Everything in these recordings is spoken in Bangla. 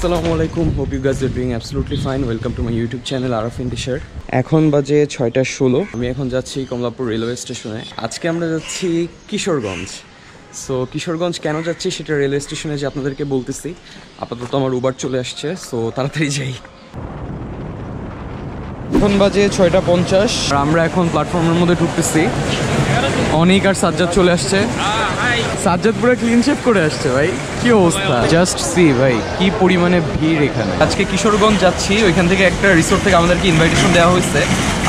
আসসালামু আলাইকুম, hope you guys are doing absolutely fine. Welcome to my YouTube channel Araf in T shirt. এখন বাজে 6:16। আমি এখন যাচ্ছি কমলাপুর রেলওয়ে স্টেশনে। আজকে আমরা যাচ্ছি কিশোরগঞ্জ। সো কিশোরগঞ্জ কেন যাচ্ছি সেটা রেলওয়ে স্টেশনে যে আপনাদেরকে বলতেছি। আপাতত আমার উবার চলে আসছে, সো তাড়াতাড়ি যাই। এখন বাজে 6:50 আর আমরা এখন প্ল্যাটফর্মের মধ্যে ঢুকতেছি। অনেক আর সাজ্জাদ চলে আসছে। সাজ্জাদ পুরো ক্লিন শেভ করে আসছে ভাই, কি অবস্থা জাস্ট সি ভাই, কি পরিমাণে ভিড় এখানে। আজকে কিশোরগঞ্জ যাচ্ছি, ওইখান থেকে একটা রিসোর্ট থেকে আমাদেরকে ইনভাইটেশন দেওয়া হয়েছে।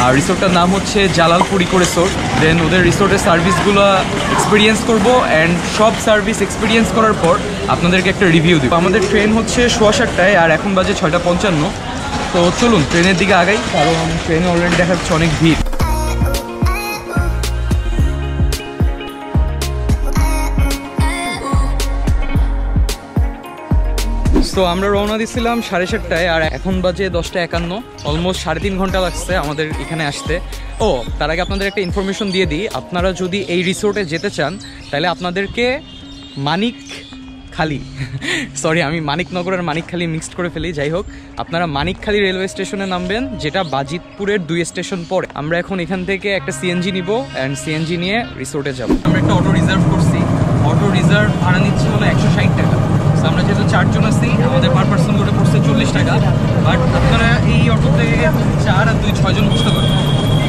আর রিসোর্টটার নাম হচ্ছে জালালপুর ইকো রিসোর্ট। দেন ওদের রিসোর্টের সার্ভিসগুলো এক্সপিরিয়েন্স করবো অ্যান্ড সব সার্ভিস এক্সপিরিয়েন্স করার পর আপনাদেরকে একটা রিভিউ দিব। আমাদের ট্রেন হচ্ছে 7:15 আর এখন বাজে 6:55। তো চলুন ট্রেনের দিকে আগাই, কারণ ট্রেনে অলরেডি দেখা যাচ্ছে অনেক ভিড়। তো আমরা রওনা দিচ্ছিলাম 7:30 আর এখন বাজে 10:51। অলমোস্ট 3.5 ঘন্টা লাগছে আমাদের এখানে আসতে। ও তার আগে আপনাদের একটা ইনফরমেশন দিয়ে দিই, আপনারা যদি এই রিসোর্টে যেতে চান তাহলে আপনাদেরকে মানিকখালী সরি আমি মানিকনগরের মানিকখালী মিক্সড করে ফেলি। যাই হোক, আপনারা মানিকখালী রেলওয়ে স্টেশনে নামবেন, যেটা বাজিতপুরের 2 স্টেশন পরে। আমরা এখন এখান থেকে একটা সিএনজি নিব অ্যান্ড সিএনজি নিয়ে রিসোর্টে যাব। আমরা একটা অটো রিজার্ভ করছি। অটো রিজার্ভ ভাড়া নিচ্ছে হলো 160 টাকা। আমরা যেহেতু 4 জন আছি, আমাদের পার পার্সন করে পড়ছে 40 টাকা। বাট আপনারা এই অটোতে 4 আর 2 6 জন বসতে পারেন।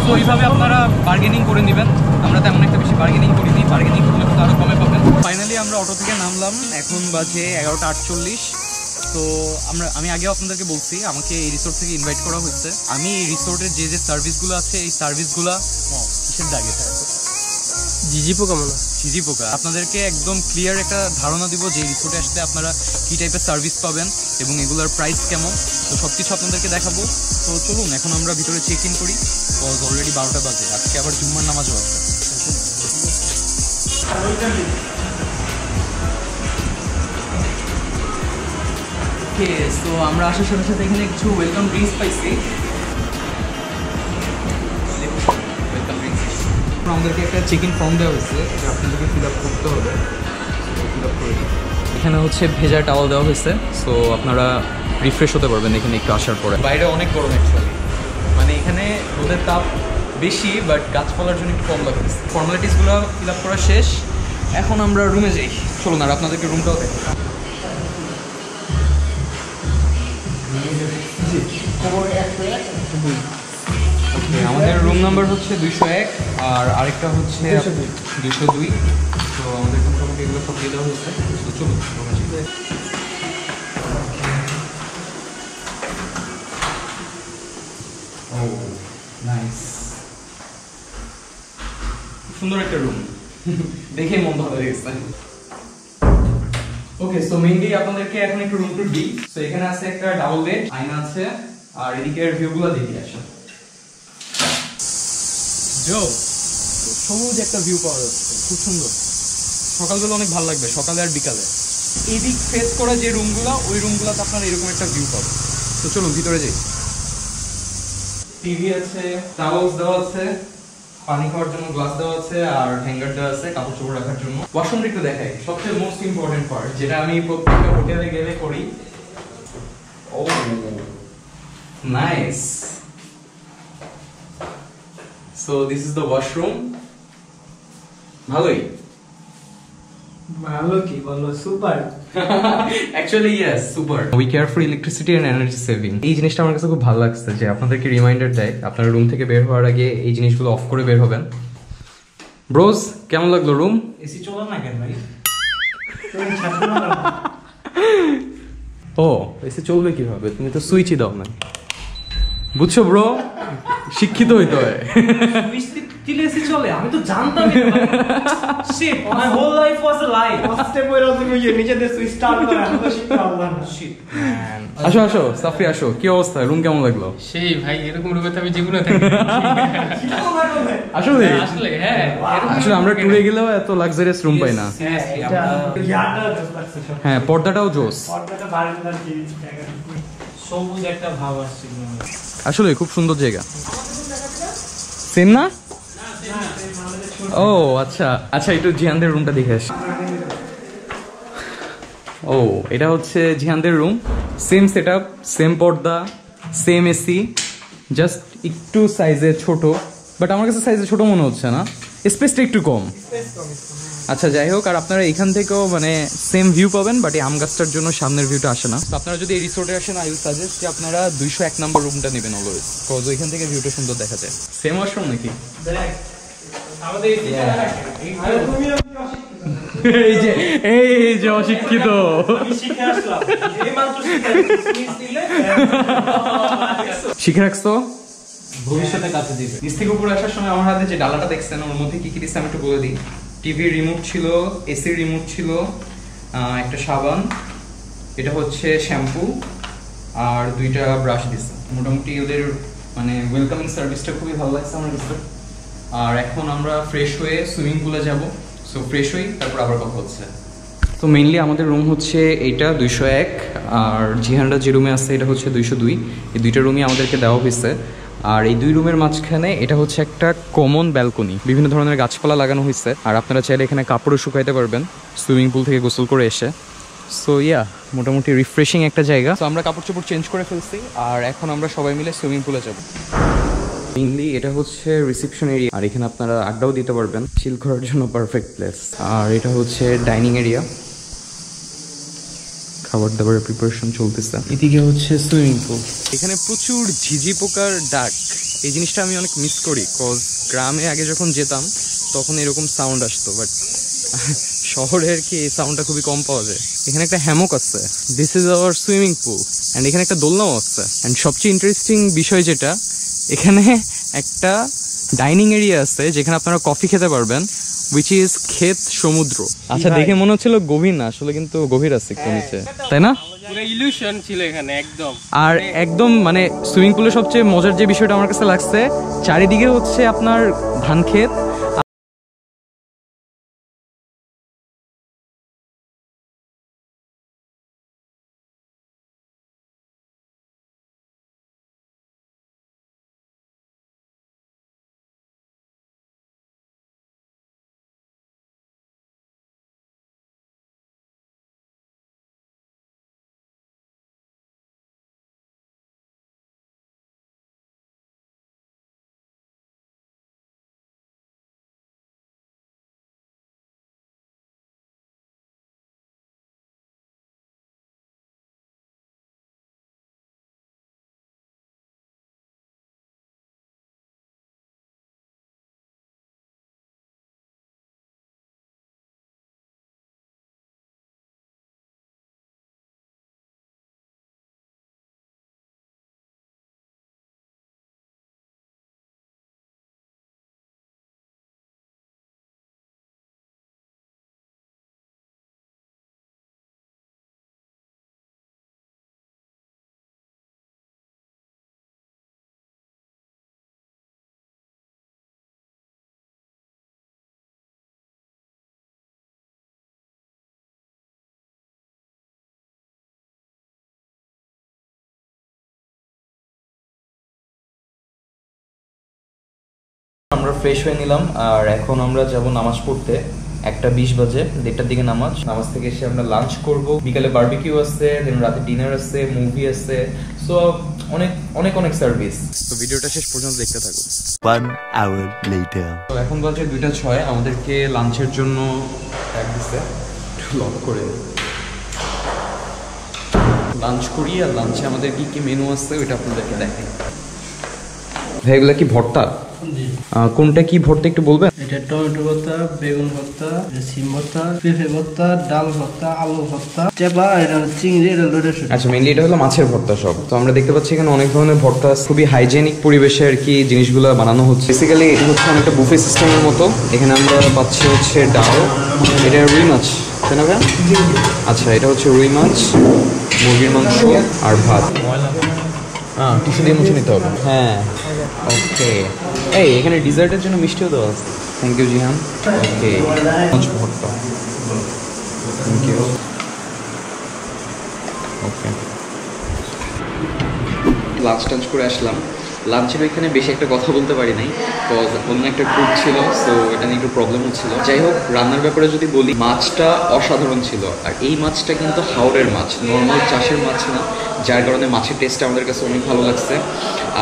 তো এইভাবে আপনারা বার্গেনিং করে নেবেন। আমরা তেমন একটা বেশি বার্গেনিং করিনি, বার্গেনিং করলে কিন্তু আরও কমে পাবেন। ফাইনালি আমরা অটো থেকে নামলাম, এখন বাজে 11:48। তো আমি আগেও আপনাদেরকে বলছি আমাকে এই রিসোর্ট থেকে ইনভাইট করা হয়েছে। আমি এই রিসোর্টের যে সার্ভিসগুলো আছে এই সার্ভিসগুলো কিসের দাগে ঝিঝি পোকা আপনাদেরকে একদম ক্লিয়ার একটা ধারণা দিব যে রিসোর্টে আসলে আপনারা কী টাইপের সার্ভিস পাবেন এবং এগুলোর প্রাইস কেমন। তো সব কিছু আপনাদেরকে দেখাবো। তো চলুন এখন আমরা ভিতরে চেক ইন করি। অলরেডি 12টা বাজে, আজকে আবার জুম্মার নামাজও আছে। তো আমরা আসার সাথে সাথে এখানে কিছু ওয়েলকাম ড্রিঙ্কস পাইছি। আমাদেরকে একটা চেক ইন ফর্ম দেওয়া হয়েছে, এটা আপনাদেরকে ফিল আপ করতে হবে। ফিল আপ করে এখানে হচ্ছে ভেজা টাওয়াল দেওয়া হয়েছে, সো আপনারা রিফ্রেশ হতে পারবেন এখানে একটু আসার পরে। বাইরে অনেক গরম অ্যাকচুয়ালি, মানে এখানে রোদের তাপ বেশি, বাট গাছপালার জন্য একটু কম লাগছে। ফর্মালিটিসগুলো ফিল আপ করা শেষ, এখন আমরা রুমে যাই। চলুন আর আপনাদেরকে রুমটাও দেখ। আমাদের রুম নাম্বার হচ্ছে 201 আর আরেকটা হচ্ছে 202। তো আমাদের মোটামুটি এগুলো সব দিয়ে দেওয়া হয়েছে। তো চলুন নাইস, সুন্দর একটা রুম, দেখে মন ভালো লেগেছে। ওকে, সো মেইনলি আপনাদেরকে এখন একটু রুম টুর দিই। সো এখানে আছে একটা ডাবল বেড, আয়না আছে, আর এদিকের ভিউগুলো দেখে আসেন। সবুজ একটা ভিউ পাওয়া যাচ্ছে, খুব সুন্দর। সকালবেলা অনেক ভালো লাগবে, সকালে আর বিকালে। এদিক ফেস করা যে রুমগুলো, ওই রুমগুলোতে আপনার এরকম একটা ভিউ পাবে। তো চলুন ভিতরে যাই। টিভি আছে, টাওয়ালস দেওয়া আছে, পানি খাওয়ার জন্য গ্লাস দেওয়া আছে, আর হ্যাঙ্গার দেওয়া আছে কাপড় চোপড় রাখার জন্য। ওয়াশরুমটা একটু দেখাই, সবচেয়ে মোস্ট ইম্পর্টেন্ট পার্ট, যেটা আমি প্রত্যেকটা হোটেলে গেলে করি। Oh nice. So this is the washroom. ভালোই, ভালো কি বলো, super. Actually yes, super. We care for electricity and energy saving. এই জিনিসটা আমার কাছে খুব ভালো লাগছে যে আপনাদেরকে রিমাইন্ডার দেয় আপনারা রুম থেকে বের হওয়ার আগে এই জিনিসগুলো অফ করে বের হবেন। ব্রোস, কেমন লাগলো রুম? এসি চলে না কেন ভাই? ও এসি চলবে কিভাবে, তুমি তো সুইচই দাও না। বুঝছো ব্রো, শিক্ষিত হইতে হয়। এসি চলে, আমি তো জানতাম না। Shit, my whole life was a lie. ফার্স্টে পয়রা তুমি নিজেদের সুইচ স্টার্ট করে আমি তো শিখতে পারলাম না। Shit man. আসো আসো সাফরি, আসো। কি অবস্থা, রুম কেমন লাগলো? সেই ভাই, এরকম রুমে তো আমি জীবনে থাকি। আসলে আসলে হ্যাঁ, আসলে আমরা ট্যুরে গেলেও এত লাক্সারিয়াস রুম পাই না। হ্যাঁ, পর্দাটাও জোস, পর্দাটা বারান্দার কি সবুজ একটা ভাব আসছে। আসলে খুব সুন্দর জায়গা। সেম না? ও আচ্ছা আচ্ছা, একটু জিহানদের রুমটা দেখে আসি। ও এটা হচ্ছে জিহানদের room. Same set up, same পর্দা, সেম এসি, জাস্ট একটু সাইজে ছোট, বাট আমার কাছে সাইজে ছোট মনে হচ্ছে না, স্পেসটা একটু কম। আচ্ছা যাই হোক, আর আপনারা এখান থেকেও মানে সেম ভিউ পাবেন, বাট এই আম গাছটার জন্য সামনের ভিউটা আসে না। তো আপনারা যদি এই রিসোর্টে আসেন, আই উইল সাজেস্ট যে আপনারা 201 নম্বর রুমটা নেবেন অলওয়েজ, বিকজ ওইখান থেকে ভিউটা সুন্দর দেখা যায়। সেম ওয়াশরুম নাকি? এই যে অশিক্ষিত শিখে রাখছো, ভবিষ্যতে কাছে দিবে। নিচ থেকে উপরে আসার সময় আমার হাতে যে ডালাটা দেখছেন, ওর মধ্যে কি কি দিচ্ছে আমি একটু বলে দিই। টিভির রিমোট ছিল, এসির রিমোট ছিল, একটা সাবান, এটা হচ্ছে শ্যাম্পু, আর 2টা ব্রাশ দিচ্ছে। মোটামুটি ওদের মানে ওয়েলকামিং সার্ভিসটা খুবই ভালো লাগছে আমার কাছে। আর এখন আমরা ফ্রেশ হয়ে সুইমিং পুলে যাব, সো ফ্রেশ হই, তারপর আবার কথা হচ্ছে। তো মেইনলি আমাদের রুম হচ্ছে এইটা 201, আর জিহানরা যে রুমে আছে এটা হচ্ছে 202। এই 2টা রুমই আমাদেরকে দেওয়া হয়েছে। আর এই 2 রুমের মাঝখানে এটা হচ্ছে একটা কমন ব্যালকনি, বিভিন্ন ধরনের গাছপালা লাগানো হয়েছে, আর আপনারা চাইলে এখানে কাপড়ও শুকাইতে পারবেন সুইমিং পুল থেকে গোসল করে এসে। সো ইয়া, মোটামুটি রিফ্রেশিং একটা জায়গা। তো আমরা কাপড় চোপড় চেঞ্জ করে ফেলছি, আর এখন আমরা সবাই মিলে সুইমিং পুলে যাব। মেইনলি এটা হচ্ছে রিসেপশন এরিয়া, আর এখানে আপনারা আড্ডাও দিতে পারবেন, চিল করার জন্য পারফেক্ট প্লেস। আর এটা হচ্ছে ডাইনিং এরিয়া, খাবার দাবারের প্রিপারেশন চলতেছে। এদিকে হচ্ছে সুইমিং পুল। এখানে প্রচুর ঝিঝি পোকার ডাক, এই জিনিসটা আমি অনেক মিস করি, কজ গ্রামে আগে যখন যেতাম তখন এরকম সাউন্ড আসতো, বাট শহরে আর কি এই সাউন্ডটা খুবই কম পাওয়া যায়। এখানে একটা হ্যামক আছে, this is our swimming pool, and এখানে একটা দোলনাও আছে। অ্যান্ড সবচেয়ে ইন্টারেস্টিং বিষয় যেটা, এখানে একটা ডাইনিং এরিয়া আছে যেখানে আপনারা কফি খেতে পারবেন, উইচ ইজ ক্ষেত সমুদ্র। আচ্ছা দেখে মনে হচ্ছিল গভীর না, আসলে কিন্তু গভীর আছে একটু নিচে, তাই না? পুরো ইলিউশন ছিল এখানে একদম। আর একদম মানে সুইমিং পুলের সবচেয়ে মজার যে বিষয়টা আমার কাছে লাগছে, চারিদিকে হচ্ছে আপনার ধান ক্ষেত। আমরা ফ্রেশ হয়ে নিলাম, আর এখন আমরা যাব নামাজ পড়তে। 1:20 বাজে, 1:30টার দিকে নামাজ থেকে এসে আমরা লাঞ্চ করব। বিকালে বারবিকিউ আছে, দেন রাতে ডিনার আছে, মুভি আছে, সো অনেক অনেক অনেক সার্ভিস। তো ভিডিওটা শেষ পর্যন্ত দেখতে থাকো। 1 hour later. তো এখন বাজে 2:06, আমাদেরকে লাঞ্চের জন্য ট্যাগ দিচ্ছে, একটু লক করে লাঞ্চ করি। আর লাঞ্চে আমাদের কি কি মেনু আছে ওইটা আপনাদেরকে দেখাই। ভাই এগুলা কি ভর্তা? কোনটা কি ভর্তা একটু বলবেন? এটা টমেটো ভর্তা, বেগুন ভর্তা, সিম ভর্তা, পেঁপে ভর্তা, ডাল ভর্তা, আলু ভর্তা, চেপা, এটা চিংড়ি, এটা লোটের শুটকি। আচ্ছা, মেইনলি এটা হলো মাছের ভর্তা সব। তো আমরা দেখতে পাচ্ছি এখানে অনেক ধরনের ভর্তা, খুবই হাইজেনিক পরিবেশে আর কি জিনিসগুলো বানানো হচ্ছে। বেসিক্যালি এটা হচ্ছে অনেকটা বুফে সিস্টেমের মতো। এখানে আমরা পাচ্ছি হচ্ছে ডাল, এটা রুই মাছ, তাই না ভাই? আচ্ছা, এটা হচ্ছে রুই মাছ, মুরগির মাংস আর ভাত। হ্যাঁ, টিস্যু দিয়ে মুছে নিতে হবে। হ্যাঁ, ওকে। এই এখানে ডিজার্টের জন্য মিষ্টিও দেওয়া আছে। Thank you Jihan. ওকে, মাছ ভর্তা, থ্যাংক ইউ। ওকে, লাঞ্চ টাঞ্চ করে আসলাম। লাঞ্চের ওইখানে বেশি একটা কথা বলতে পারি নাই, বিকজ অন্য একটা গ্রুপ ছিল, সো এটা নিয়ে একটু প্রবলেম হচ্ছিল। যাই হোক, রান্নার ব্যাপারে যদি বলি, মাছটা অসাধারণ ছিল। আর এই মাছটা কিন্তু হাওড়ের মাছ, নর্মাল চাষের মাছ না, যার কারণে মাছের টেস্টটা আমাদের কাছে অনেক ভালো লাগছে।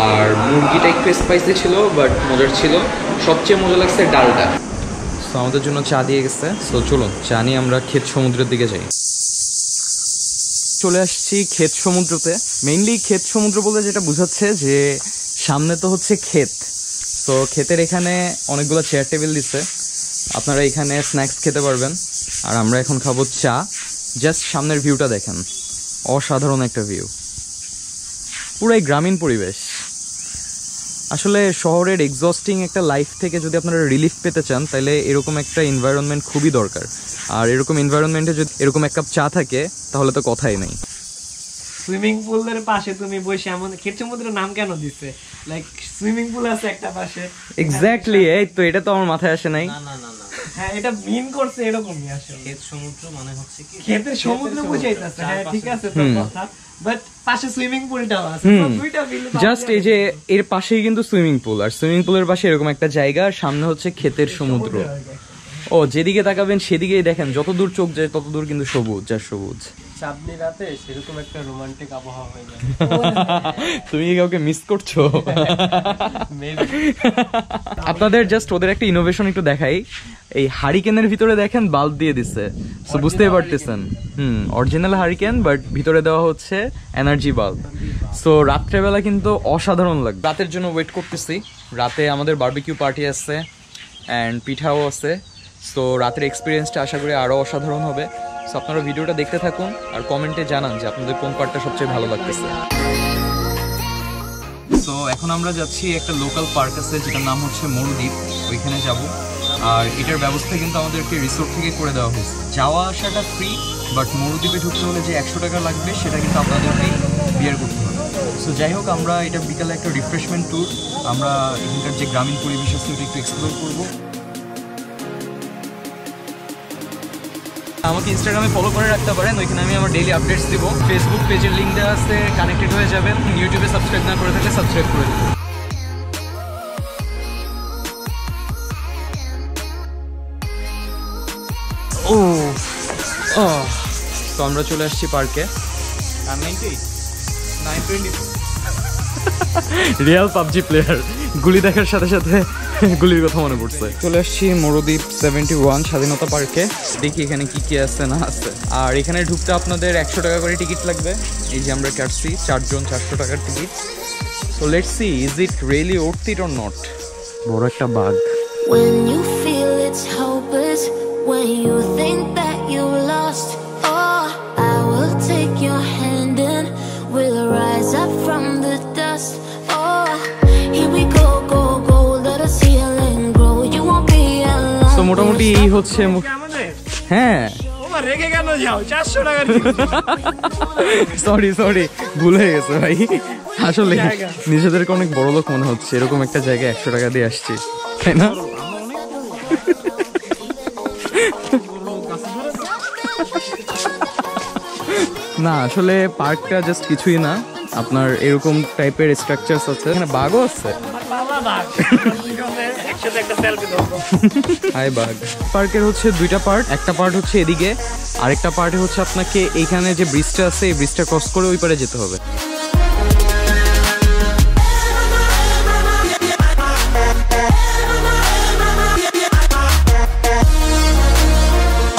আর মুরগিটা একটু স্পাইসি ছিল বাট মজার ছিল। সবচেয়ে মজা লাগছে ডালটা। সো আমাদের জন্য চা দিয়ে গেছে। সো চলুন চা নিয়ে আমরা ক্ষেত সমুদ্রের দিকে যাই। চলে আসছি ক্ষেত সমুদ্রতে। মেইনলি ক্ষেত সমুদ্র বলতে যেটা বোঝাচ্ছে যে সামনে তো হচ্ছে ক্ষেত। তো ক্ষেতের এখানে অনেকগুলো চেয়ার টেবিল দিচ্ছে, আপনারা এখানে স্ন্যাক্স খেতে পারবেন। আর আমরা এখন খাবো চা। জাস্ট সামনের ভিউটা দেখেন, অসাধারণ একটা ভিউ, পুরাই গ্রামীণ পরিবেশ। আসলে শহরের এক্সস্টিং একটা লাইফ থেকে যদি আপনারা রিলিফ পেতে চান তাহলে এরকম একটা এনভায়রনমেন্ট খুবই দরকার। আর এরকম এনভায়রনমেন্টে যদি এরকম এক কাপ চা থাকে তাহলে তো কথাই নেই। সুইমিং পুলের পাশে তুমি বসে এমন ক্ষেত সমুদ্রের নাম কেন দিচ্ছে? লাইক সুইমিং পুল আছে একটা পাশে। এক্স্যাক্টলি, এই তো এটা তো আমার মাথায় আসে নাই। না না না না, হ্যাঁ এটা মিন করছে এরকমই আসলে। ক্ষেত সমুদ্র মানে হচ্ছে কি ক্ষেতের সমুদ্র বুঝাইতেছে। হ্যাঁ ঠিক আছে তো কথা, বাট পাশে সুইমিং পুলটাও আছে। তো দুইটা মিল জাস্ট এই যে এর পাশেই কিন্তু সুইমিং পুল, আর সুইমিং পুলের পাশে এরকম একটা জায়গা, আর সামনে হচ্ছে ক্ষেতের সমুদ্র। ও যেদিকে তাকাবেন সেদিকেই দেখেন, যত দূর চোখ যায় তত দূর কিন্তু সবুজ আর সবুজ। চাঁদনি রাতে সেরকম একটা রোমান্টিক আবহাওয়া হয়ে যায়। তুমি কি কাউকে মিস করছো? আপনাদের জাস্ট ওদের একটা ইনোভেশন একটু দেখাই। এই হারিকেনের ভিতরে দেখেন বাল্ব দিয়ে দিচ্ছে, সো বুঝতেই পারতেছেন। অরিজিনাল হারিকেন বাট ভিতরে দেওয়া হচ্ছে এনার্জি বাল্ব। সো রাত্রেবেলা কিন্তু অসাধারণ লাগবে। রাতের জন্য ওয়েট করতেছি। রাতে আমাদের বারবিকিউ পার্টি আছে অ্যান্ড পিঠাও আছে। সো রাতের এক্সপিরিয়েন্সটা আশা করি আরও অসাধারণ হবে। সো আপনারা ভিডিওটা দেখতে থাকুন আর কমেন্টে জানান যে আপনাদের কোন পার্টটা সবচেয়ে ভালো লাগতেছে। সো এখন আমরা যাচ্ছি একটা লোকাল পার্ক আছে যেটার নাম হচ্ছে মরুদ্বীপ, ওইখানে যাব। আর এটার ব্যবস্থা কিন্তু আমাদেরকে রিসোর্ট থেকে করে দেওয়া হয়েছে। যাওয়া আসাটা ফ্রি, বাট মরুদ্বীপে ঢুকতে হলে যে 100 টাকা লাগবে সেটা কিন্তু আপনাদেরকেই বিয়ার করতে হবে। সো যাই হোক, আমরা এটা বিকালে একটা রিফ্রেশমেন্ট ট্যুর, আমরা এখানকার যে গ্রামীণ পরিবেশ আছে ওটা একটু এক্সপ্লোর করবো। আমাকে ইনস্টাগ্রামে ফলো করে রাখতে পারেন, ওইখানে আমি আমার ডেইলি আপডেটস দিব। ফেসবুক পেজের লিঙ্ক দেওয়া আছে, কানেক্টেড হয়ে যাবেন। ইউটিউবে সাবস্ক্রাইব না করে থাকলে সাবস্ক্রাইব করে দেবেন। তো আমরা চলে আসছি পার্কে। রিয়াল পাবজি প্লেয়ার, গুলি দেখার সাথে সাথে গুলির কথা মনে পড়ছে। চলে আসছি মরুদ্বীপ 71 স্বাধীনতা পার্কে। দেখি এখানে কি কি আছে না আছে। আর এখানে ঢুকতে আপনাদের 100 টাকা করে টিকিট লাগবে। এই যে আমরা কাটছি 4 জন 400 টাকার ticket. So let's see is it really worth it or not. বড় একটা বাঘ। When you feel it's hopeless, when you think that you lost, oh, I will take your hand and we'll rise up from the dust. Oh, here we go, go, go, let us heal and grow. You won't be alone. তো মোটামুটি এই হচ্ছে। হ্যাঁ রেখে কেন যাও? 400 টাকা সরি ভুল হয়ে গেছে ভাই। আসলে নিজেদেরকে অনেক বড় লোক মনে হচ্ছে, এরকম একটা জায়গায় 100 টাকা দিয়ে আসছি, তাই না? না আসলে পার্কটা জাস্ট কিছুই না, আপনার এরকম টাইপের স্ট্রাকচারস আছে। এখানে বাঘও আছে। হাই বাঘ। পার্কের হচ্ছে দুইটা পার্ট, একটা পার্ট হচ্ছে এদিকে, আরেকটা পার্টে হচ্ছে আপনাকে এইখানে যে ব্রিজটা আছে এই ব্রিজটা ক্রস করে ওই পারে যেতে হবে।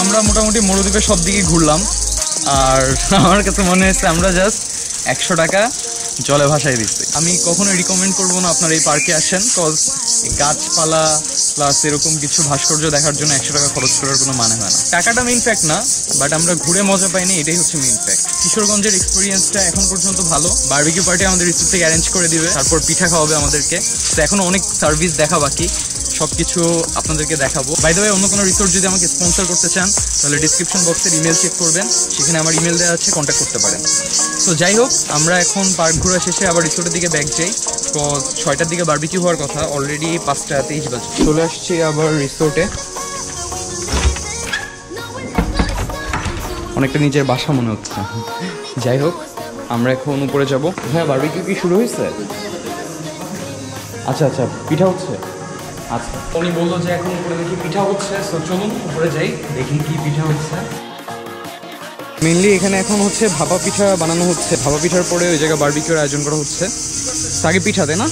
আমরা মোটামুটি মরুদ্বীপের সব দিকে ঘুরলাম, আর আমার কাছে মনে হচ্ছে আমরা জাস্ট 100 টাকা জলে ভাসাই দিচ্ছি। আমি কখনো রিকমেন্ড করবো না আপনারা এই পার্কে আসেন, কজ গাছপালা প্লাস এরকম কিছু ভাস্কর্য দেখার জন্য 100 টাকা খরচ করার কোনো মানে হয় না। টাকাটা মেইন ফ্যাক্ট না, বাট আমরা ঘুরে মজা পাইনি, এটাই হচ্ছে মেইন ফ্যাক্ট। কিশোরগঞ্জের এক্সপিরিয়েন্সটা এখন পর্যন্ত ভালো। বারবিকিউ পার্টি আমাদের রিসোর্ট থেকে অ্যারেঞ্জ করে দিবে, তারপর পিঠা খাওয়াবে আমাদেরকে। তো এখনো অনেক সার্ভিস দেখা বাকি, সবকিছু আপনাদেরকে দেখাবো। বাই দ্য ওয়ে, অন্য কোনো রিসোর্ট যদি আমাকে স্পন্সর করতে চান তাহলে ডিসক্রিপশন বক্সের ইমেল চেক করবেন, সেখানে আমার ইমেল দেওয়া আছে, কন্ট্যাক্ট করতে পারেন। তো যাই হোক, আমরা এখন পার্ক ঘোরা শেষে আবার রিসোর্টের দিকে ব্যাক যাই। তো 6টার দিকে বারবিকিউ হওয়ার কথা, অলরেডি 5:23 বাজে। চলে আসছি আবার রিসোর্টে। অনেকটা নিজের বাসা মনে হচ্ছে। যাই হোক, আমরা এখন উপরে যাব। হ্যাঁ, বারবিকিউ কি শুরু হয়েছে? আচ্ছা, পিঠা হচ্ছে। আচ্ছা, উনি বললো যে এখন উপরে দেখি পিঠা হচ্ছে। তো চলুন উপরে যাই, দেখি কি পিঠা হচ্ছে। মেইনলি এখানে এখন হচ্ছে ভাপা পিঠা বানানো হচ্ছে। ভাপা পিঠার পরে ওই জায়গায় বারবিকিউর আয়োজন করা হচ্ছে। আগে পিঠা তাই না?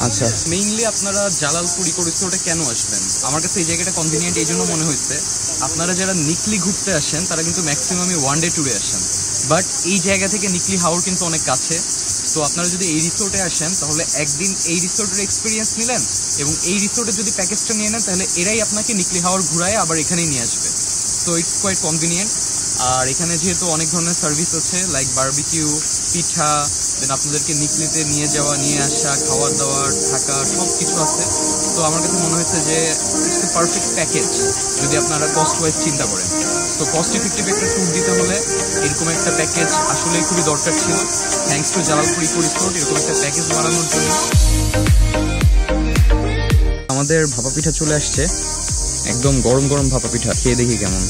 আচ্ছা, মেইনলি আপনারা জালালপুর ইকো রিসোর্টে কেন আসবেন? আমার কাছে এই জায়গাটা কনভিনিয়েন্ট এই জন্য মনে হচ্ছে, আপনারা যারা নিকলি ঘুরতে আসেন তারা কিন্তু ম্যাক্সিমামই ওয়ান ডে ট্যুরে আসেন, বাট এই জায়গা থেকে নিকলি হাওর কিন্তু অনেক কাছে। তো আপনারা যদি এই রিসোর্টে আসেন তাহলে একদিন এই রিসোর্টের এক্সপিরিয়েন্স নিলেন, এবং এই রিসোর্টে যদি প্যাকেজটা নিয়ে নেন তাহলে এরাই আপনাকে নিকলি হাওর ঘুরায় আবার এখানেই নিয়ে আসবে। So it's quite convenient. আর এখানে যেহেতু অনেক ধরনের সার্ভিস আছে, লাইক বারবিকিউ, পিঠা, দেন আপনাদেরকে নিকলিতে নিয়ে যাওয়া, নিয়ে আসা, খাওয়া দাওয়ার, থাকা, সব কিছু আছে। তো আমার কাছে মনে হয়েছে যে ইটস এ পারফেক্ট প্যাকেজ যদি আপনারা কস্ট ওয়াইজ চিন্তা করেন। তো কস্ট ইফেক্টিভ একটা ট্যুর দিতে হলে এরকম একটা প্যাকেজ আসলেই খুবই দরকার ছিল। Thanks to Jalalpur eco resort এরকম একটা প্যাকেজ বানানোর জন্য। আমাদের ভাপা পিঠা চলে আসছে, একদম গরম গরম ভাপা পিঠা। খেয়ে দেখি কেমন।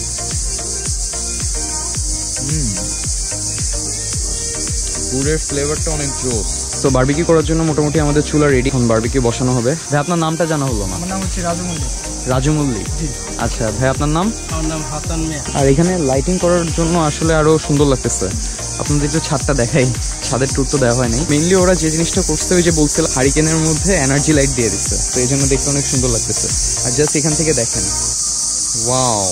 গুড়ের ফ্লেভারটা অনেক জোস। তো বারবিকিউ করার জন্য মোটামুটি আমাদের চুলা রেডি, এখন বারবিকিউ বসানো হবে। ভাই আপনার নামটা জানা হলো না। আমার নাম হচ্ছে রাজু মল্লিক। রাজু মল্লিক, আচ্ছা ভাই আপনার নাম? আমার নাম হাসান মিয়া। আর এখানে লাইটিং করার জন্য আসলে আরো সুন্দর লাগতেছে। আপনাদের একটু ছাদটা দেখাই, ছাদের ট্যুর তো দেওয়া হয় নাই। মেইনলি ওরা যে জিনিসটা করছে, ওই যে বলছিল হারিকেনের মধ্যে এনার্জি লাইট দিয়ে দিচ্ছে, তো এই জন্য দেখতে অনেক সুন্দর লাগতেছে। আর জাস্ট এখান থেকে দেখেন, ওয়াও,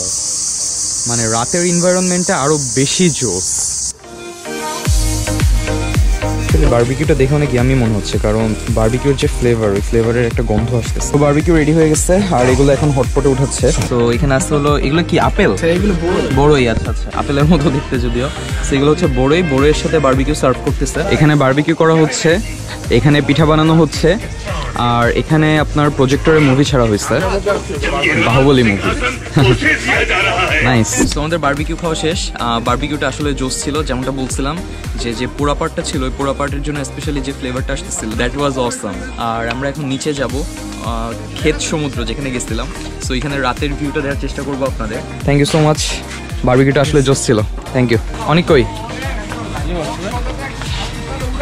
মানে রাতের এনভায়রনমেন্টটা আরো বেশি জোস। বারবিকিউটা দেখে অনেক ইয়ামি মনে হচ্ছে, কারণ বারবিকিউর যে ফ্লেভার, ওই ফ্লেভারের একটা গন্ধ আসতেছে। তো বারবিকিউ রেডি হয়ে গেছে, আর এগুলো এখন হটপটে উঠাচ্ছে। তো এখানে আসলে হলো, এগুলো কি আপেল? এগুলো বড়ই, আচ্ছা আচ্ছা, আপেলের মতো দেখতে যদিও। সেগুলো হচ্ছে বড়ই, বড়ইয়ের সাথে বারবিকিউ সার্ভ করতেছে। এখানে বারবিকিউ করা হচ্ছে, এখানে পিঠা বানানো হচ্ছে, আর এখানে আপনার প্রজেক্টরে মুভি ছাড়া হয়েছে, বাহুবলী মুভি। নাইস। তো আমাদের বারবিকিউ খাওয়া শেষ। বারবিকিউটা আসলে জোস ছিল, যেমনটা বলছিলাম যে পোড়া পার্টটা ছিল, ওই পোড়া পার্টের জন্য স্পেশালি যে ফ্লেভারটা আসতেছিল, দ্যাট ওয়াজ অসাম। আর আমরা এখন নিচে যাব, ক্ষেত সমুদ্র যেখানে গেছিলাম। সো এখানে রাতের ভিউটা দেওয়ার চেষ্টা করবো আপনাদের। থ্যাংক ইউ সো মাচ, বারবিকিউটা আসলে জোস ছিল। Thank you. অনেক কই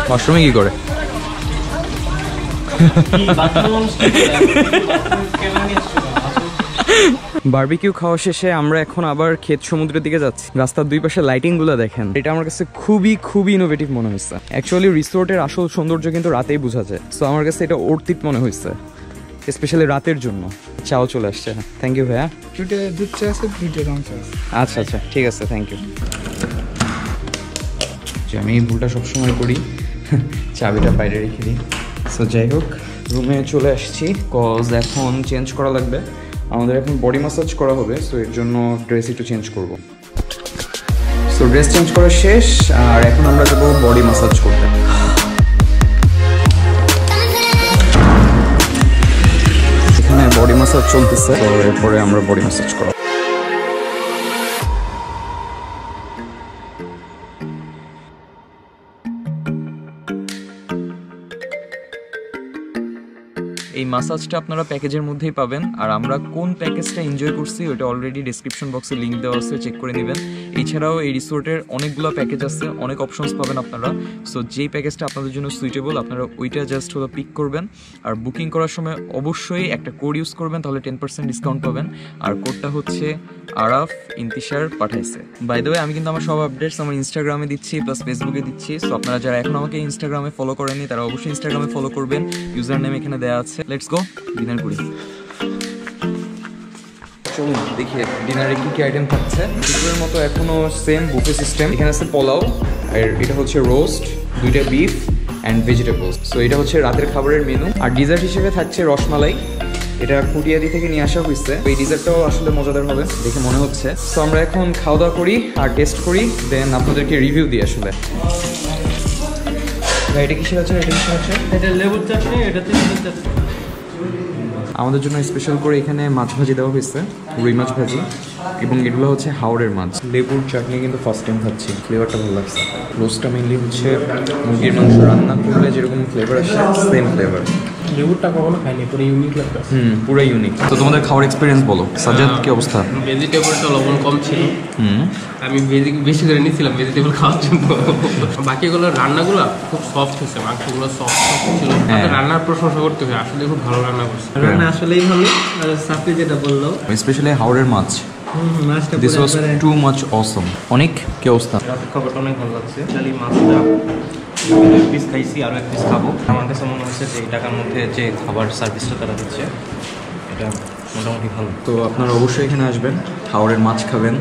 মাশরুমে কি করে? বারবিকিউ খাওয়া শেষে আমরা এখন আবার ক্ষেত সমুদ্রের দিকে যাচ্ছি। রাস্তার দুই পাশে লাইটিং গুলো দেখেন, এটা আমার কাছে খুবই খুবই ইনোভেটিভ মনে হয়েছে। অ্যাকচুয়ালি রিসোর্টের আসল সৌন্দর্য কিন্তু রাতেই বোঝা যায়। সো আমার কাছে এটা অর্থিত মনে হয়েছে, স্পেশালি রাতের জন্য। চাও চলে আসছে। থ্যাংক ইউ ভাইয়া। দুধ চা আছে, দুটো রং চা আছে। আচ্ছা আচ্ছা, ঠিক আছে, থ্যাংক ইউ। আমি এই ভুলটা সবসময় করি, চাবিটা বাইরে রেখে দিই। সো যাই হোক, রুমে চলে আসছি, কজ এখন চেঞ্জ করা লাগবে। আমাদের এখন বডি ম্যাসাজ করা হবে, সো এর জন্য ড্রেস একটু চেঞ্জ করব। সো ড্রেস চেঞ্জ করা শেষ, আর এখন আমরা যাবো বডি ম্যাসাজ করতে। এখানে বডি ম্যাসাজ চলতেছে, তো এরপরে আমরা বডি ম্যাসাজ করব। এই মাসাজটা আপনারা প্যাকেজের মধ্যেই পাবেন, আর আমরা কোন প্যাকেজটা এনজয় করছি ওটা অলরেডি ডেসক্রিপশন বক্সে লিঙ্ক দেওয়া আছে, চেক করে নেবেন। এছাড়াও এই রিসোর্টের অনেকগুলো প্যাকেজ আছে, অনেক অপশনস পাবেন আপনারা। সো যেই প্যাকেজটা আপনাদের জন্য সুইটেবল আপনারা ওইটা জাস্ট হলো পিক করবেন। আর বুকিং করার সময় অবশ্যই একটা কোড ইউজ করবেন, তাহলে 10% ডিসকাউন্ট পাবেন। আর কোডটা হচ্ছে আরাফ ইন্তিশার পাঠাইছে। বাই দ্য ওয়ে, আমি কিন্তু আমার সব আপডেটস আমার ইনস্টাগ্রামে দিচ্ছি, প্লাস ফেসবুকে দিচ্ছি। সো আপনারা যারা এখন আমাকে ইনস্টাগ্রামে ফলো করেননি তারা অবশ্যই ইনস্টাগ্রামে ফলো করবেন, ইউজার নেম এখানে দেওয়া আছে। লেটস গো, ডিনার করি। চলুন দেখি ডিনারে কি কি আইটেম থাকছে। দুপুরের মতো এখনো সেম বুফে সিস্টেম। এখানে আছে পোলাও, আর এটা হচ্ছে রোস্ট, 2টা বিফ অ্যান্ড ভেজিটেবলস। সো এটা হচ্ছে রাতের খাবারের মেনু। আর ডিজার্ট হিসেবে থাকছে রসমালাই, এটা কুটিয়াদি থেকে নিয়ে আসা হয়েছে। এই ডিজার্টটাও আসলে মজাদার হবে দেখে মনে হচ্ছে। সো আমরা এখন খাওয়া দাওয়া করি আর টেস্ট করি, দেন আপনাদেরকে রিভিউ দিই আসলে। এটা কিসের আছে? এটা কিসের আছে? এটা লেবুর চাটনি, এটা তিলের চাটনি। আমাদের জন্য স্পেশাল করে এখানে মাছ ভাজি দেওয়া হয়েছে, রুই মাছ ভাজি, এবং এগুলো হচ্ছে হাওড়ের মাছ। লেবুর চাটনি কিন্তু ফার্স্ট টাইম খাচ্ছি, ফ্লেভারটা ভালো লাগছে। রোস্টটা মেনলি হচ্ছে মুরগির মাংস রান্না করলে যেরকম ফ্লেভার আসে সেম ফ্লেভার। লেবুরটা কখনো খাইনি, পুরো ইউনিক লাগবে। পুরো ইউনিক। তো তোমাদের খাওয়ার এক্সপিরিয়েন্স বলো। সাজ্জাদ কি অবস্থা? ভেজিটেবলটা লবণ কম ছিল, আমি বেশি করে নিয়েছিলাম ভেজিটেবল খাওয়ার জন্য। বাকিগুলো রান্নাগুলো খুব সফট হয়েছে, মাংসগুলো সফট ছিল। রান্নার প্রশংসা করতে হবে, আসলে খুব ভালো রান্না করছে। রান্না আসলেই ভালো। আর সাফি যেটা বললো, স্পেশালি হাওড়ের মাছ this was too much awesome. অনেক কি অবস্থা? রাতের খাবারটা অনেক ভালো লাগছে। চালি মাছটা 2 পিস খাইছি, আরও 1 পিস খাবো। আমার কাছে মনে হচ্ছে যে এই টাকার মধ্যে যে খাবার সার্ভিসটা তারা দিচ্ছে এটা মোটামুটি ভালো। তো আপনারা অবশ্যই এখানে আসবেন, হাওড়ের মাছ খাবেন।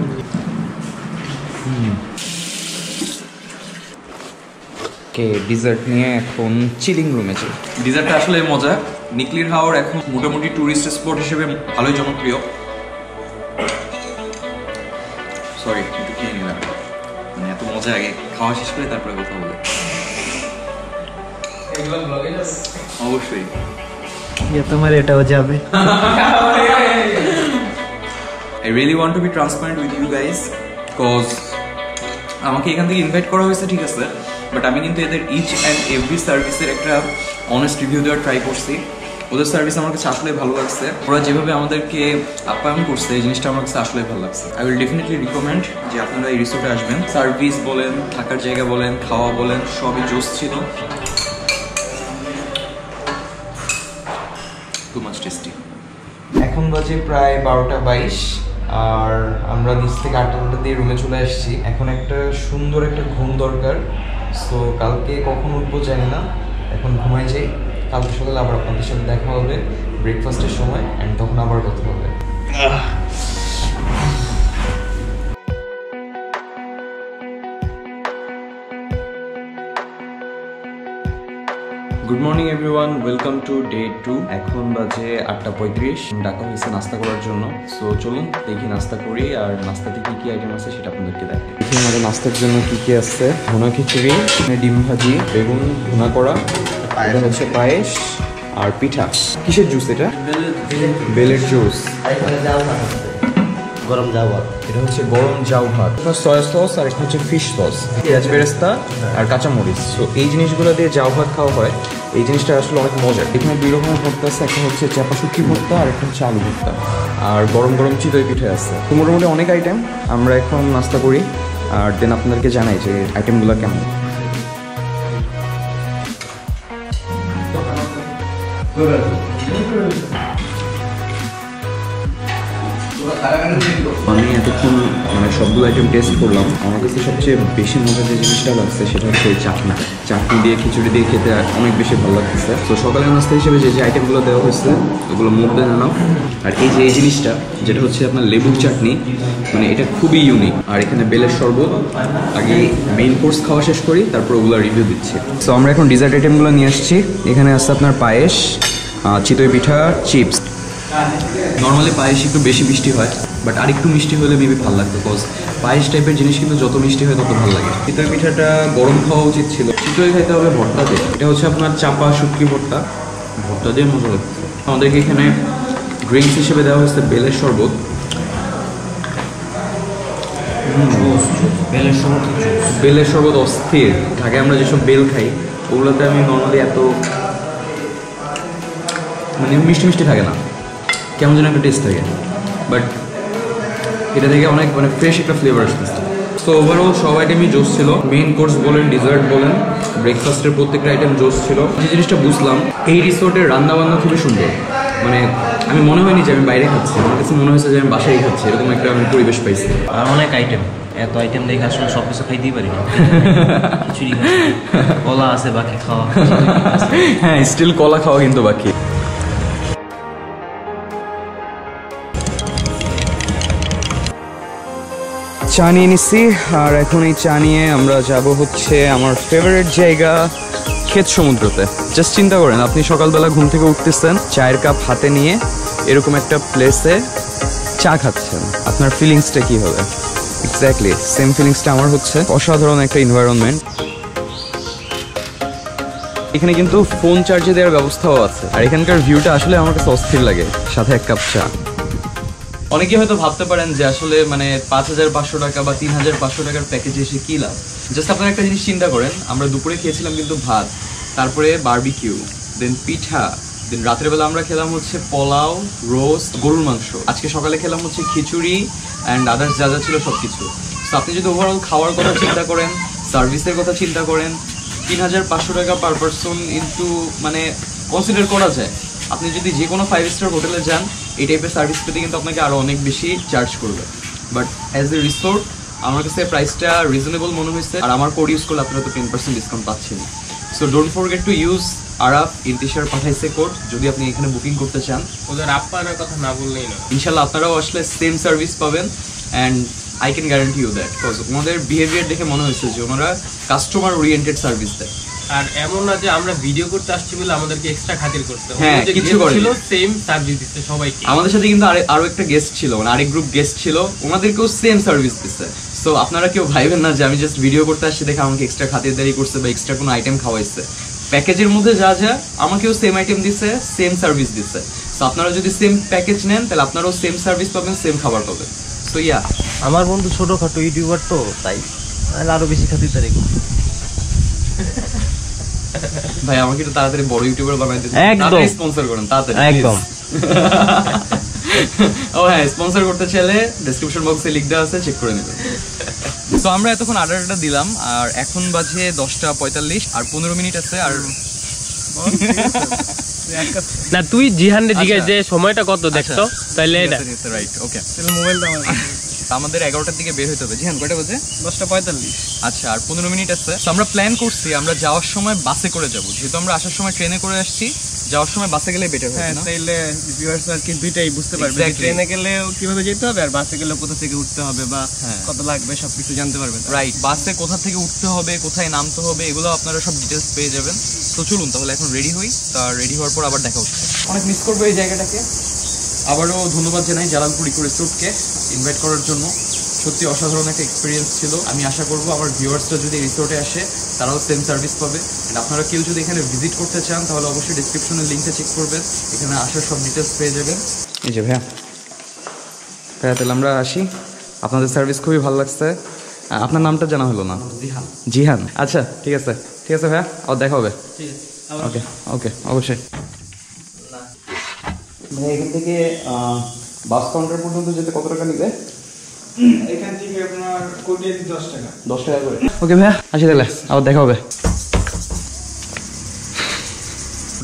কে ডিজার্ট নিয়ে এখন চিলিং রুমে যাই। ডিজার্টটা আসলে মজা। নিকলির হাওড় এখন মোটামুটি ট্যুরিস্ট স্পট হিসেবে ভালোই জনপ্রিয়। সরি একটু খেয়ে নিলাম, মানে এত মজা। আগে খাওয়া শেষ করে তারপরে কথা বলে। অবশ্যই তোমার এটাও যাবে। I really want to be transparent with you guys cause আমাকে এখান থেকে ইনভাইট করা হয়েছে, ঠিক আছে, বাট আমি কিন্তু এদের ইচ অ্যান্ড এভরি সার্ভিসের একটা অনেস্ট রিভিউ দেওয়ার ট্রাই করছি। ওদের সার্ভিস আমার কাছে আসলে ভালো লাগছে। ওরা যেভাবে আমাদেরকে আপ্যায়ন করছে এই জিনিসটা আমার কাছে আসলে ভালো লাগছে। আই উইল ডেফিনেটলি রিকমেন্ড যে আপনারা এই রিসোর্টে আসবেন। সার্ভিস বলেন, থাকার জায়গা বলেন, খাওয়া বলেন, সবই জোস ছিল। Too much tasty. এখন বাজে প্রায় 12:22 আর আমরা নিচ থেকে 8টা দিয়ে রুমে চলে আসছি। এখন একটা সুন্দর একটা ঘুম দরকার। সো কালকে কখন উঠবো জানি না, এখন ঘুমাই যাই। কালকে সকালে আবার আপনাদের সাথে দেখা হবে ব্রেকফাস্টের সময়, অ্যান্ড তখন আবার কথা হবে। Good morning everyone, welcome to day 2। এখন বাজে 8:35। ডাকা হয়েছে নাস্তা করার জন্য। সো চলুন দেখি নাস্তা করি, আর নাস্তাতে কি কি আইটেম আছে সেটা আপনাদেরকে দেখি। দেখি আমাদের নাস্তার জন্য কি কি আছে। ভুনা খিচুড়ি, ডিম ভাজি, বেগুন ভুনা করা, এটা হচ্ছে পায়েস আর পিঠা। কিসের জুস এটা? বেলের জুস। গরম যাওয়া, এটা হচ্ছে গরম জাউ ভাত, সয়া সস, আর এটা হচ্ছে ফিশ সস, পেঁয়াজ বেরেস্তা আর কাঁচামরিচ। সো এই জিনিসগুলো দিয়ে জাউ ভাত খাওয়া হয়। এই জিনিসটা আসলে অনেক মজার। এখানে 2 রকমের ভর্তা আছে, একটা হচ্ছে চাপা শুটকি ভর্তা আর একটা হচ্ছে আলু ভর্তা, আর গরম গরম চিতই পিঠে আছে। তো মোটামুটি অনেক আইটেম। আমরা এখন নাস্তা করি আর দেন আপনাদেরকে জানাই যে আইটেমগুলো কেমন। আমি এতক্ষণ মানে সবগুলো আইটেম টেস্ট করলাম। আমার কাছে সবচেয়ে বেশি মজার যে জিনিসটা লাগছে সেটা হচ্ছে এই চাটনি। চাটনি দিয়ে খিচুড়ি দিয়ে খেতে অনেক বেশি ভালো লাগতেছে। তো সকালের নাস্তা হিসেবে যে আইটেমগুলো দেওয়া হয়েছে ওগুলো মোর দেন এনাফ। আর এই যে এই জিনিসটা যেটা হচ্ছে আপনার লেবুর চাটনি, মানে এটা খুবই ইউনিক। আর এখানে বেলের শরবত। আগে মেইন কোর্স খাওয়া শেষ করি, তারপর ওগুলো রিভিউ দিচ্ছি। তো আমরা এখন ডিজার্ট আইটেমগুলো নিয়ে আসছি। এখানে আছে আপনার পায়েস, চিতই পিঠা, চিপস। নর্মালি পায়েস একটু বেশি মিষ্টি হয়, বাট আর একটু মিষ্টি হলে মেবি ভালো লাগতো, বিকজ পায়েস টাইপের জিনিস কিন্তু যত মিষ্টি হয় তত ভালো লাগে। চিতই পিঠাটা গরম খাওয়া উচিত ছিল। চিতই খাইতে হবে ভর্তা দিয়ে। এটা হচ্ছে আপনার চাপা শুটকি ভর্তা, ভর্তা দিয়ে মজা লাগছে। আমাদেরকে এখানে ড্রিঙ্কস হিসেবে দেওয়া হচ্ছে বেলের শরবত। বেলের শরবত অস্থির। ঢাকায় আমরা যেসব বেল খাই ওগুলোতে আমি নর্মালি এত মানে মিষ্টি মিষ্টি থাকে না, কেমন যেন একটা টেস্ট থাকে, বাট এটা থেকে অনেক মানে ফ্রেশ একটা ফ্লেভার আসতেছে। সো ওভারঅল সব আইটেমই জোস ছিল। মেইন কোর্স বলেন, ডিজার্ট বলেন, ব্রেকফাস্টের প্রত্যেকটা আইটেম জোস ছিল। যে জিনিসটা বুঝলাম, এই রিসোর্টের রান্নাবান্না খুবই সুন্দর। মানে আমি মনে হয়নি যে আমি বাইরে খাচ্ছি, আমার কাছে মনে হয়েছে যে আমি বাসায় খাচ্ছি, এরকম একটা আমি পরিবেশ পাইছি। আর অনেক আইটেম, এত আইটেম দেখে আসলে সব কিছু খাইতেই পারি না। খিচুড়ি কলা আছে বাকি খাওয়া। হ্যাঁ, স্টিল কলা খাওয়া কিন্তু বাকি। চা নিয়ে নিচ্ছি, আর এখন এই চা নিয়ে আমরা যাব হচ্ছে আমার ফেভারিট জায়গা ক্ষেত সমুদ্রতে। জাস্ট চিন্তা করেন, আপনি সকালবেলা ঘুম থেকে উঠতেছেন, চায়ের কাপ হাতে নিয়ে এরকম একটা প্লেসে চা খাচ্ছেন, আপনার ফিলিংসটা কী হবে? এক্স্যাক্টলি সেম ফিলিংসটা আমার হচ্ছে। অসাধারণ একটা এনভায়রনমেন্ট। এখানে কিন্তু ফোন চার্জে দেওয়ার ব্যবস্থাও আছে, আর এখানকার ভিউটা আসলে আমার কাছে অস্থির লাগে, সাথে এক কাপ চা। অনেকে হয়তো ভাবতে পারেন যে আসলে মানে 5,500 টাকা বা 3,500 টাকার প্যাকেজে এসে কী লাভ। জাস্ট আপনারা একটা জিনিস চিন্তা করেন, আমরা দুপুরে খেয়েছিলাম কিন্তু ভাত, তারপরে বারবিকিউ, দেন পিঠা, দেন রাতের বেলা আমরা খেলাম হচ্ছে পোলাও, রোস্ট, গরুর মাংস, আজকে সকালে খেলাম হচ্ছে খিচুড়ি অ্যান্ড আদার্স যা যা ছিল সব কিছু। তো আপনি যদি ওভারঅল খাওয়ার কথা চিন্তা করেন, সার্ভিসের কথা চিন্তা করেন, 3,500 টাকা পার পারসন ইন্টু মানে কনসিডার করা যায়। আপনি যদি যে কোনো 5 স্টার হোটেলে যান, এই টাইপের সার্ভিস পেতে কিন্তু আপনাকে আরও অনেক বেশি চার্জ করবে। বাট অ্যাজ এ রিসোর্ট আমার কাছে প্রাইসটা রিজনেবল মনে হয়েছে, আর আমার কোড ইউজ করলে আপনারা তো 10% ডিসকাউন্ট পাচ্ছেন। So don't forget to use Araf. Intishar পাঠাইছে কোড, যদি আপনি এখানে বুকিং করতে চান। ওদের আপ্যায়নের কথা না বললেই না। ইনশাল্লাহ আপনারাও আসলে সেম সার্ভিস পাবেন, and I can guarantee you that, because ওনাদের বিহেভিয়ার দেখে মনে হয়েছে যে ওনারা কাস্টমার ওরিয়েন্টেড সার্ভিস দেয়। আর এমন না যে আমরা ভিডিও করতে আসছি বলে আমাদেরকে এক্সট্রা খাতির করতে হবে। হ্যাঁ, কিছু করে ছিল সেম সার্ভিস দিচ্ছে সবাইকে। আমাদের সাথে কিন্তু আরো একটা গেস্ট ছিল, মানে আরেক গ্রুপ গেস্ট ছিল, ওনাদেরকেও সেম সার্ভিস দিচ্ছে। সো আপনারা কেউ ভাইবেন না যে আমি জাস্ট ভিডিও করতে আসছি দেখে আমাকে এক্সট্রা খাতিরদারি করছে বা এক্সট্রা কোনো আইটেম খাওয়াইছে। প্যাকেজের মধ্যে যা যা আমাকেও সেম আইটেম দিচ্ছে, সেম সার্ভিস দিচ্ছে। সো আপনারা যদি সেম প্যাকেজ নেন তাহলে আপনারাও সেম সার্ভিস পাবেন, সেম খাবার পাবেন। সো ইয়া, আমার বন্ধু ছোটখাটো ইউটিউবার তো, তাই আরো বেশি খাতিরদারি করবে। ভাই আমাকে একটু তাড়াতাড়ি বড় ইউটিউবার বানাই দিতে, একদম স্পন্সর করেন তাড়াতাড়ি একদম। ও হ্যাঁ, স্পন্সর করতে চাইলে ডেসক্রিপশন বক্সে লিখ দেওয়া আছে, চেক করে নেবেন। তো আমরা এতক্ষণ অর্ডারটা দিলাম, আর এখন বাজে 10:45, আর 15 মিনিট আছে। আর না, তুই জিহান রে জিজ্ঞাসা যে সময়টা কত দেখছো, তাইলে এটা রাইট। ওকে, মোবাইলটা আমাদের 11টার দিকে বের হতে হবে। জিহান কয়টা বাজে? 10:45। আচ্ছা, আর 15 মিনিট আছে। তো আমরা প্ল্যান করছি আমরা যাওয়ার সময় বাসে করে যাব, যেহেতু আমরা আসার সময় ট্রেনে করে আসছি, যাওয়ার সময় বাসে গেলে বেটার হয় না? তাইলে ভিউয়ার্স আর কি দুইটাই বুঝতে পারবে, ট্রেনে গেলে কিভাবে যেতে হবে আর বাসে গেলে কোথা থেকে উঠতে হবে বা কত লাগবে সবকিছু জানতে পারবে। রাইট, বাসে কোথা থেকে উঠতে হবে, কোথায় নামতে হবে, এগুলো আপনারা সব ডিটেলস পেয়ে যাবেন। তো চলুন তাহলে এখন রেডি হই, তা রেডি হওয়ার পর আবার দেখা হচ্ছে। অনেক মিস করবো এই জায়গাটাকে। আবারও ধন্যবাদ জানাই জালালপুর ইকো রিসোর্টকে ইনভাইট করার জন্য। সত্যি অসাধারণ একটা এক্সপিরিয়েন্স ছিল। আমি আশা করবো আমার ভিউয়ার্সরা যদি রিসোর্টে আসে তারাও সেম সার্ভিস পাবে। আপনারা কেউ যদি এখানে ভিজিট করতে চান তাহলে অবশ্যই ডিসক্রিপশনের লিঙ্কটা চেক করবেন, এখানে আসার সব ডিটেলস পেয়ে যাবেন। এই যে ভাইয়া, তাহলে আমরা আসি। আপনাদের সার্ভিস খুবই ভালো লাগছে। আপনার নামটা জানা হলো না? জিহান। জিহান, আচ্ছা ঠিক আছে ভাইয়া, আর দেখা হবে। ওকে ওকে, অবশ্যই। ভাই এখান থেকে বাস কাউন্টার পর্যন্ত যেতে কত টাকা নিবে? এখান থেকে আপনার কোটি 10 টাকা। 10 টাকা করে। ওকে ভাইয়া, আসি তাহলে, আবার দেখা হবে।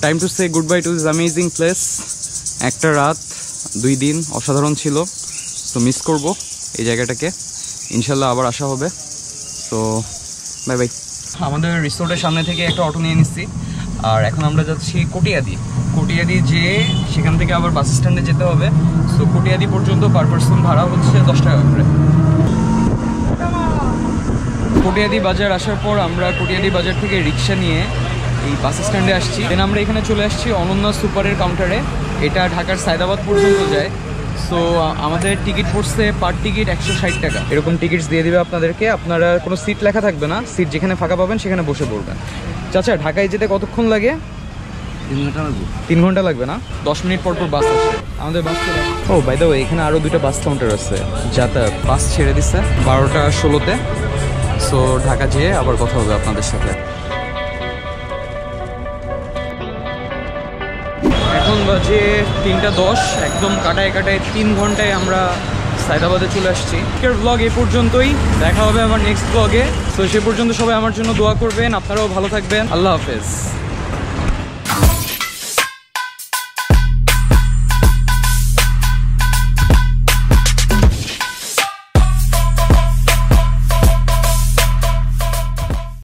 Time to say good bye to this amazing place. একটা রাত 2 দিন অসাধারণ ছিল। তো মিস করব এই জায়গাটাকে, ইনশাল্লাহ আবার আসা হবে। তো বাই বাই। আমাদের রিসোর্টের সামনে থেকে একটা অটো নিয়ে নিচ্ছি, আর এখন আমরা যাচ্ছি কটিয়াদি যেয়ে সেখান থেকে আবার বাস স্ট্যান্ডে যেতে হবে। সো কটিয়াদি পর্যন্ত পার পারসন ভাড়া হচ্ছে 10 টাকা করে। কটিয়াদি বাজার আসার পর আমরা কটিয়াদি বাজার থেকে রিক্সা নিয়ে এই বাস স্ট্যান্ডে আসছি। দেন আমরা এখানে চলে আসছি অনন্যা সুপারের কাউন্টারে। এটা ঢাকার সায়দাবাদ পর্যন্ত যায়। সো আমাদের টিকিট পড়ছে পার টিকিট 160 টাকা। এরকম টিকিটস দিয়ে দিবে আপনাদেরকে। আপনারা কোনো সিট লেখা থাকবে না, সিট যেখানে ফাঁকা পাবেন সেখানে বসে পড়বেন। চাচা, ঢাকায় যেতে কতক্ষণ লাগে? 3 ঘন্টা লাগবে না? 10 মিনিট পর বাস আসে আমাদের। বাস ও বাই দ্য ওয়ে, এখানে আরও 2টা বাস কাউন্টার আছে। যাতায়াত বাস ছেড়ে দিচ্ছে 12:16-তে। সো ঢাকা যেয়ে আবার কথা হবে আপনাদের সাথে। এখন বাজে 3:10, একদম কাটায় 3 ঘন্টায় আমরা সায়দাবাদে চলে আসছি। আজকের ব্লগ এই পর্যন্তই, দেখা হবে আমার নেক্সট ব্লগে। তো সে পর্যন্ত সবাই আমার জন্য দোয়া করবেন, আপনারাও ভালো থাকবেন। আল্লাহ হাফেজ।